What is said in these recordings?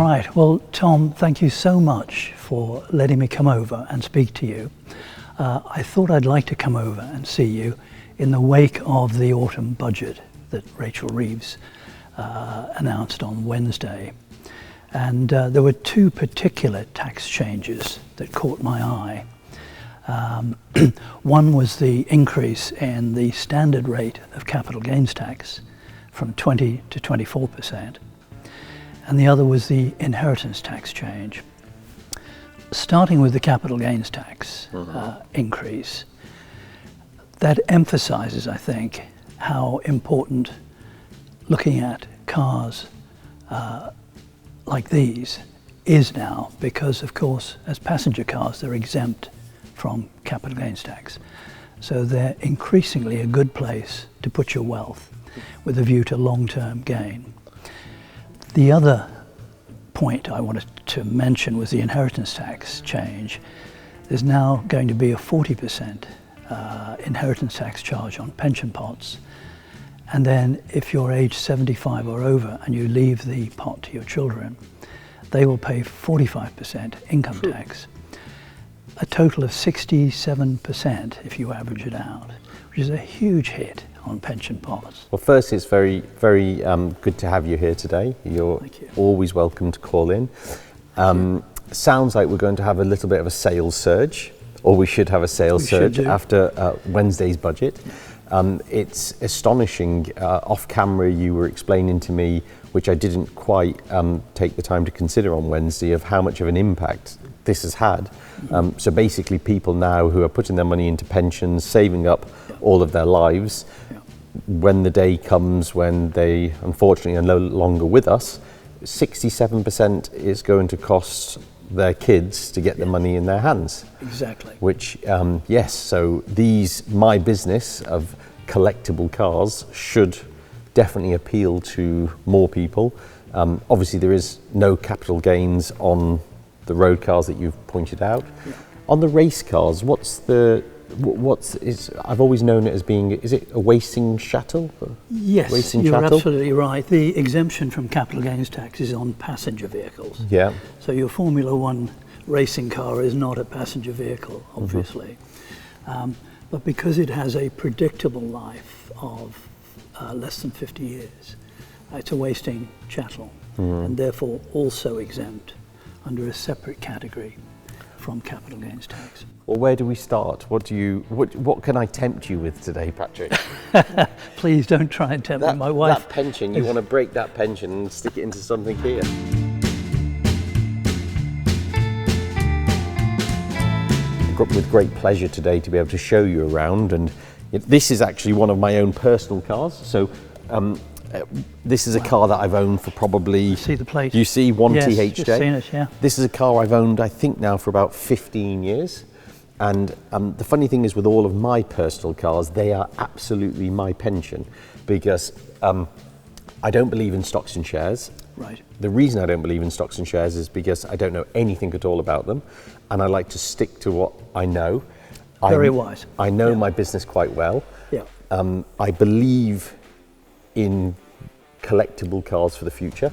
All right, well, Tom, thank you so much for letting me come over and speak to you. I thought I'd like to come over and see you in the wake of the autumn budget that Rachel Reeves announced on Wednesday. And there were two particular tax changes that caught my eye. One was the increase in the standard rate of capital gains tax from 20 to 24%. And the other was the inheritance tax change. Starting with the capital gains tax increase, that emphasizes, I think, how important looking at cars like these is now, because of course as passenger cars they're exempt from capital gains tax. So they're increasingly a good place to put your wealth with a view to long-term gain. The other point I wanted to mention was the inheritance tax change. There's now going to be a 40% inheritance tax charge on pension pots. And then if you're age 75 or over and you leave the pot to your children, they will pay 45% income tax. A total of 67% if you average it out, which is a huge hit on pension pots. Well, first, it's very, very good to have you here today. You're always welcome to call in. Sounds like we're going to have a little bit of a sales surge, or we should have a sales surge after Wednesday's budget. It's astonishing. Off camera, you were explaining to me, which I didn't quite take the time to consider on Wednesday, of how much of an impact this has had. So basically, people now who are putting their money into pensions, saving up all of their lives, when the day comes when they unfortunately are no longer with us, 67% is going to cost their kids to get the money in their hands. Exactly. Which, yes, so my business of collectible cars should definitely appeal to more people. Obviously there is no capital gains on the road cars that you've pointed out. On the race cars, I've always known it as being, is it a racing chattel? Yes, racing you're chattel? Absolutely right. The exemption from capital gains tax is on passenger vehicles. Yeah. So your Formula One racing car is not a passenger vehicle, obviously. But because it has a predictable life of less than 50 years, it's a wasting chattel, and therefore also exempt under a separate category from capital gains tax. Well, where do we start? What can I tempt you with today, Patrick? Please don't try and tempt me. My wife. That pension, you want to break that pension and stick it into something here. With great pleasure today to be able to show you around, and this is actually one of my own personal cars. So this is a car that I've owned for probably, see the plate. You see 1 yes, THJ. Just seen it, yeah. This is a car I've owned, I think now for about 15 years. And the funny thing is with all of my personal cars, they are absolutely my pension, because I don't believe in stocks and shares. Right. The reason I don't believe in stocks and shares is because I don't know anything at all about them, and I like to stick to what I know. Very wise. I know my business quite well. Yeah. I believe in collectible cars for the future.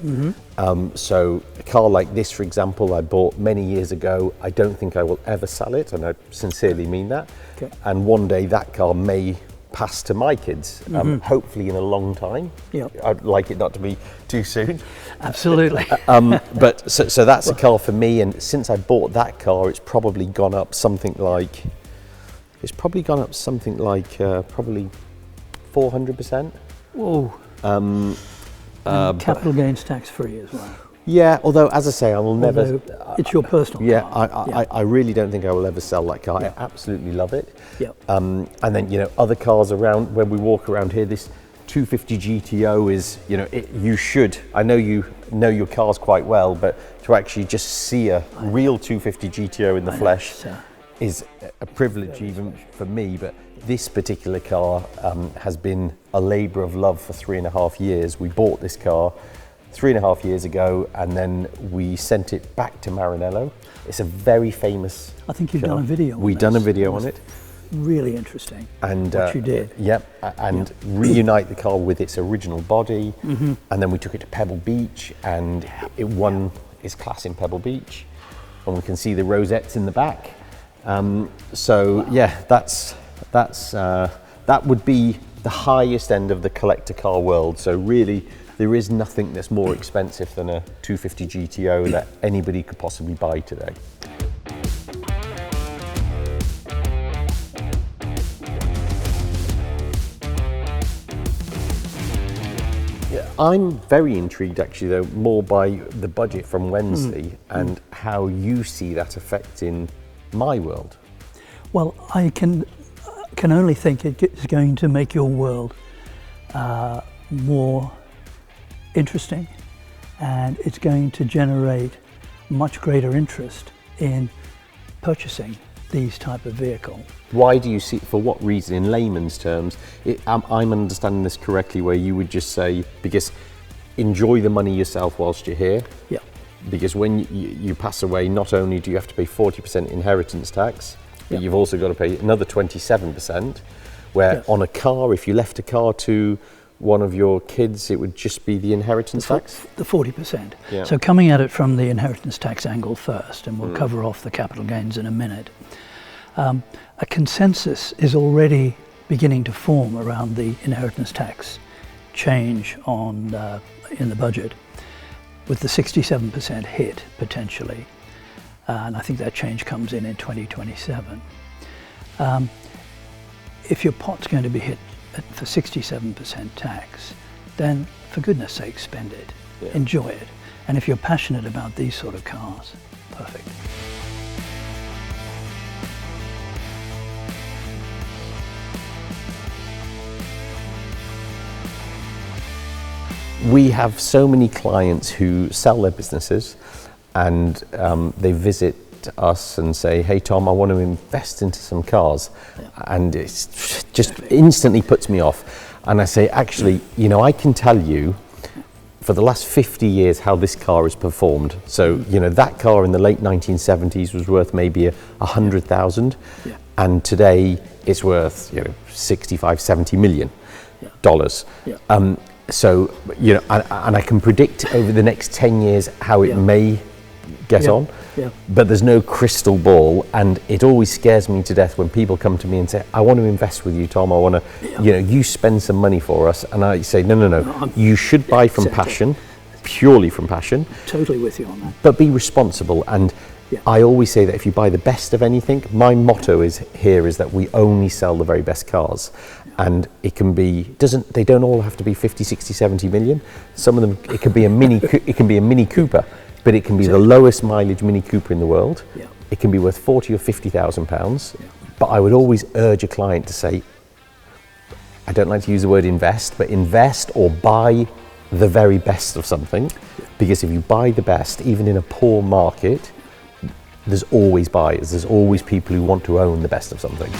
So a car like this, for example, I bought many years ago. I don't think I will ever sell it, and I sincerely mean that. Okay. And one day that car may pass to my kids, hopefully in a long time. Yep. I'd like it not to be too soon. Absolutely. But so that's a car for me, and since I bought that car, it's probably gone up something like probably 400%. Whoa. Capital gains tax free as well. Yeah, although as I say, I will never. It's your personal car. I really don't think I will ever sell that car. I absolutely love it. Yeah. And then other cars around when we walk around here, this 250 GTO is you should. I know you know your cars quite well, but to actually just see a real 250 GTO in the flesh is a privilege even for me. But this particular car has been a labour of love for 3.5 years. We bought this car 3.5 years ago, and then we sent it back to Maranello. It's a very famous. I think you've done a video. We've done a video on it. Really interesting. And what you did. Yep. And reunite the car with its original body, and then we took it to Pebble Beach, and it won is class in Pebble Beach, and we can see the rosettes in the back. So yeah, that would be the highest end of the collector car world. So really, there is nothing that's more expensive than a 250 GTO that anybody could possibly buy today. I'm very intrigued actually though, more by the budget from Wensley and how you see that affecting my world. Well, I can only think it's going to make your world more interesting, and it's going to generate much greater interest in purchasing these type of vehicle. Why do you see, for what reason, in layman's terms, I'm understanding this correctly, where you would just say, because enjoy the money yourself whilst you're here. Yeah. Because when you pass away, not only do you have to pay 40% inheritance tax, but you've also got to pay another 27%, where on a car, if you left a car to one of your kids, it would just be the inheritance tax? The 40%. Yeah. So coming at it from the inheritance tax angle first, and we'll cover off the capital gains in a minute. A consensus is already beginning to form around the inheritance tax change in the budget, with the 67% hit potentially, and I think that change comes in 2027. If your pot's going to be hit for 67% tax, then for goodness sake, spend it, enjoy it, and if you're passionate about these sort of cars, perfect. We have so many clients who sell their businesses, and they visit us and say, hey Tom, I want to invest into some cars, and it's just instantly puts me off. And I say, actually, you know, I can tell you for the last 50 years how this car has performed. So, you know, that car in the late 1970s was worth maybe 100,000, and today it's worth, you know, 65, 70 million dollars. So, you know, and I can predict over the next 10 years how it may get on, but there's no crystal ball, and it always scares me to death when people come to me and say, I want to invest with you, Tom, I want to, you know, you spend some money for us, and I say, no, you should buy from passion, purely from passion. Totally with you on that. But be responsible, and I always say that if you buy the best of anything, my motto is that we only sell the very best cars. And it can be, they don't all have to be 50, 60, 70 million. Some of them, it can be a Mini Cooper, but it can be the lowest mileage Mini Cooper in the world. It can be worth 40 or 50,000 pounds. But I would always urge a client to say, I don't like to use the word invest, but invest or buy the very best of something. Because if you buy the best, even in a poor market, there's always buyers. There's always people who want to own the best of something.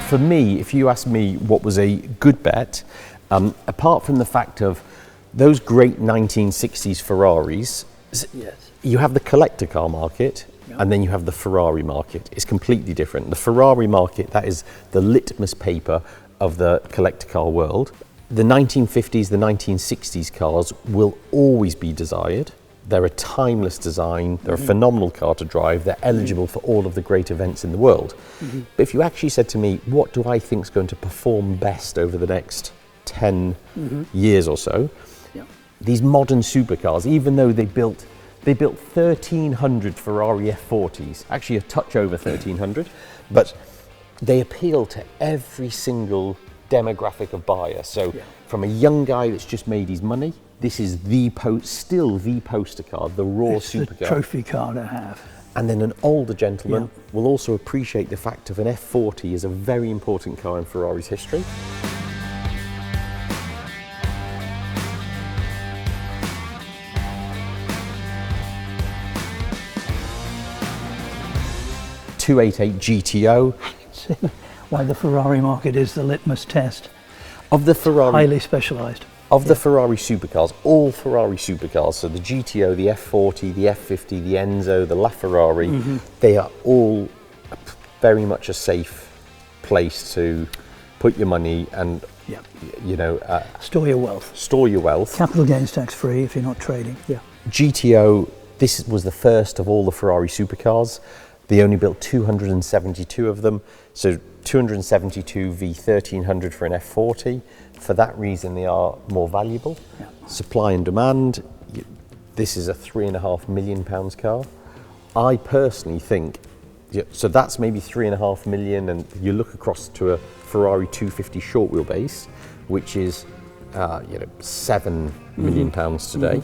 For me, if you ask me what was a good bet, apart from the fact of those great 1960s Ferraris, you have the collector car market, and then you have the Ferrari market. It's completely different. The Ferrari market, that is the litmus paper of the collector car world. The 1950s, the 1960s cars will always be desired. They're a timeless design, they're a phenomenal car to drive, they're eligible for all of the great events in the world. But if you actually said to me, what do I think is going to perform best over the next 10 years or so, these modern supercars, even though they built 1,300 Ferrari F40s, actually a touch over 1,300, but they appeal to every single demographic of buyer. So from a young guy that's just made his money, this is still the poster car, the raw supercar. The trophy car to have. And then an older gentleman will also appreciate the fact of an F40 is a very important car in Ferrari's history. .288 GTO. Why the Ferrari market is the litmus test. Of the Ferrari. Highly specialised. Of the Ferrari supercars, all Ferrari supercars, so the GTO, the F40, the F50, the Enzo, the LaFerrari, they are all very much a safe place to put your money and, Yeah. you know, Store your wealth. store your wealth. Capital gains tax free if you're not trading. Yeah. GTO, this was the first of all the Ferrari supercars. They only built 272 of them, so 272 V1300 for an F40. For that reason, they are more valuable. Yeah. Supply and demand, this is a £3.5 million car. I personally think, so that's maybe 3.5 million, and you look across to a Ferrari 250 short wheelbase, which is £7 million today.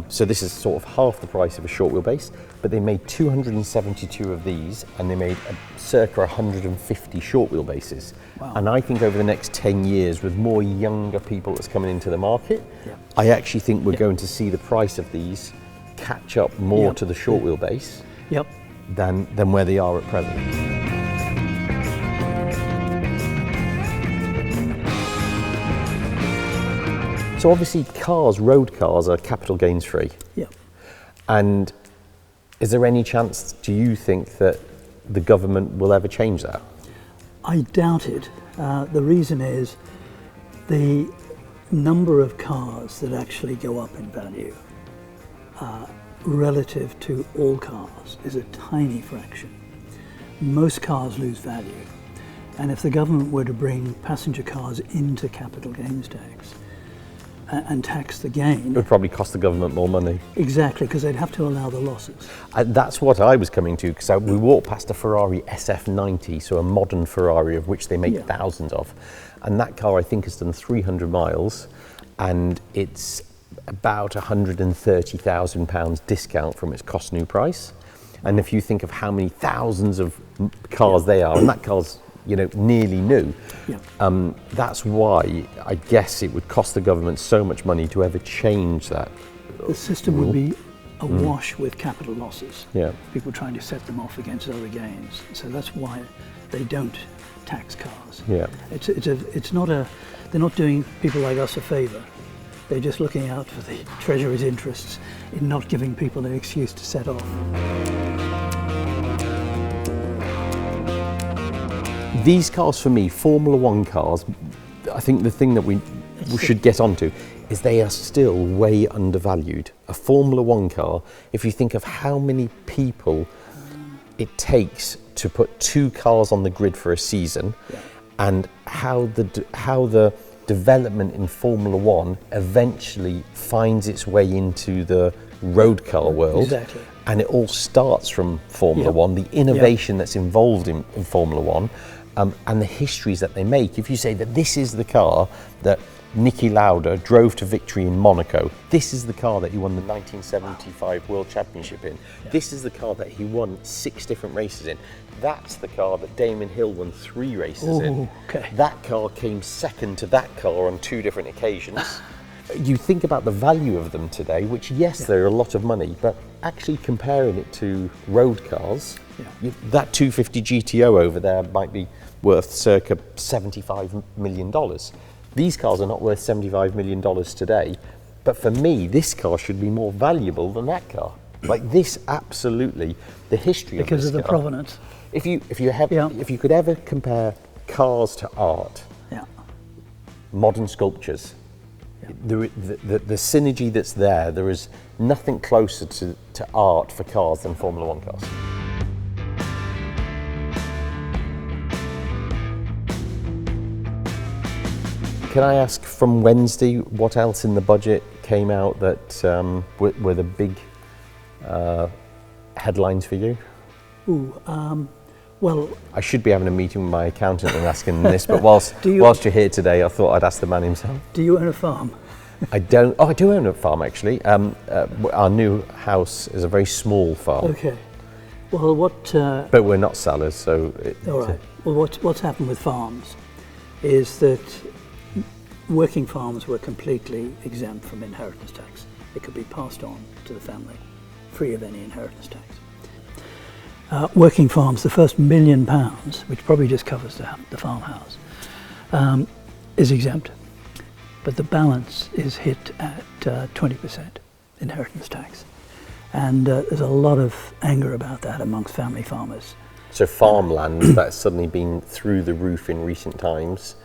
So this is sort of half the price of a short wheelbase, but they made 272 of these, and they made circa 150 short wheelbases. Wow. And I think over the next 10 years, with more younger people that's coming into the market, Yeah. I actually think we're going to see the price of these catch up more Yep. to the short wheelbase Yep. than where they are at present. So obviously road cars are capital gains free. Yeah. And is there any chance, do you think, that the government will ever change that? I doubt it. The reason is the number of cars that actually go up in value relative to all cars is a tiny fraction. Most cars lose value. And if the government were to bring passenger cars into capital gains tax and tax the gain. It would probably cost the government more money. Exactly, because they'd have to allow the losses. That's what I was coming to, because we walked past a Ferrari SF90, so a modern Ferrari of which they make thousands of. And that car, I think, has done 300 miles, and it's about £130,000 discount from its cost new price. And if you think of how many thousands of cars they are, and that car's nearly new, that's why I guess it would cost the government so much money to ever change that. The system would be awash with capital losses. Yeah. People trying to set them off against other gains. So that's why they don't tax cars. Yeah. They're not doing people like us a favour. They're just looking out for the Treasury's interests in not giving people an excuse to set off. These cars, for me, Formula One cars, I think the thing that we should get onto is they are still way undervalued. A Formula One car, if you think of how many people it takes to put two cars on the grid for a season, and how the development in Formula One eventually finds its way into the road car world. Exactly. And it all starts from Formula One, the innovation that's involved in Formula One, and the histories that they make. If you say that this is the car that Niki Lauda drove to victory in Monaco, this is the car that he won the 1975 World Championship in, this is the car that he won 6 different races in, that's the car that Damon Hill won 3 races in. Okay. That car came second to that car on 2 different occasions. You think about the value of them today, which they're a lot of money, but actually comparing it to road cars, that 250 GTO over there might be worth circa $75 million. These cars are not worth $75 million today, but for me, this car should be more valuable than that car. Like this, absolutely, the history of this Because of the car. provenance. If you could ever compare cars to art, modern sculptures, the synergy that's there is nothing closer to art for cars than Formula One cars. Can I ask, from Wednesday, what else in the budget came out that were the big headlines for you? Well, I should be having a meeting with my accountant and asking this, but whilst you're here today, I thought I'd ask the man himself. do you own a farm? I don't. Oh, I do own a farm actually. Our new house is a very small farm. Okay. Well, But we're not sellers, so. All right. Well, what's happened with farms is that working farms were completely exempt from inheritance tax. It could be passed on to the family, free of any inheritance tax. Working farms, the first £1 million, which probably just covers the farmhouse, is exempt. But the balance is hit at 20% inheritance tax. And there's a lot of anger about that amongst family farmers. So farmland that's suddenly been through the roof in recent times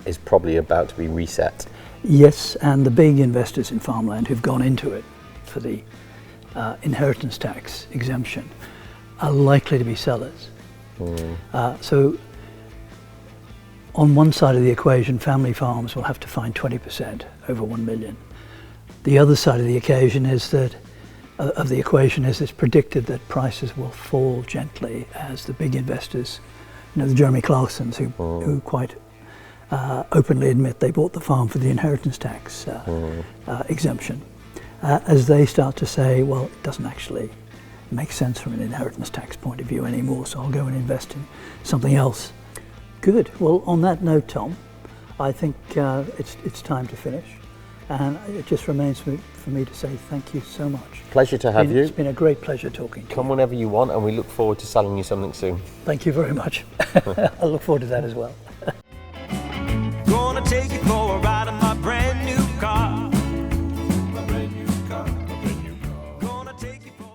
is probably about to be reset. Yes, and the big investors in farmland who've gone into it for the inheritance tax exemption are likely to be sellers. So on one side of the equation, family farms will have to find 20% over 1 million. The other side of the equation is that it's predicted that prices will fall gently as the big investors, the Jeremy Clarksons, who quite openly admit they bought the farm for the inheritance tax exemption, as they start to say, well, it doesn't actually make sense from an inheritance tax point of view anymore, so I'll go and invest in something else. Good. Well, on that note, Tom, I think it's time to finish, and it just remains for me to say thank you so much. Pleasure to have you. It's been a great pleasure talking to you. Come whenever you want, and we look forward to selling you something soon. Thank you very much. I look forward to that as well.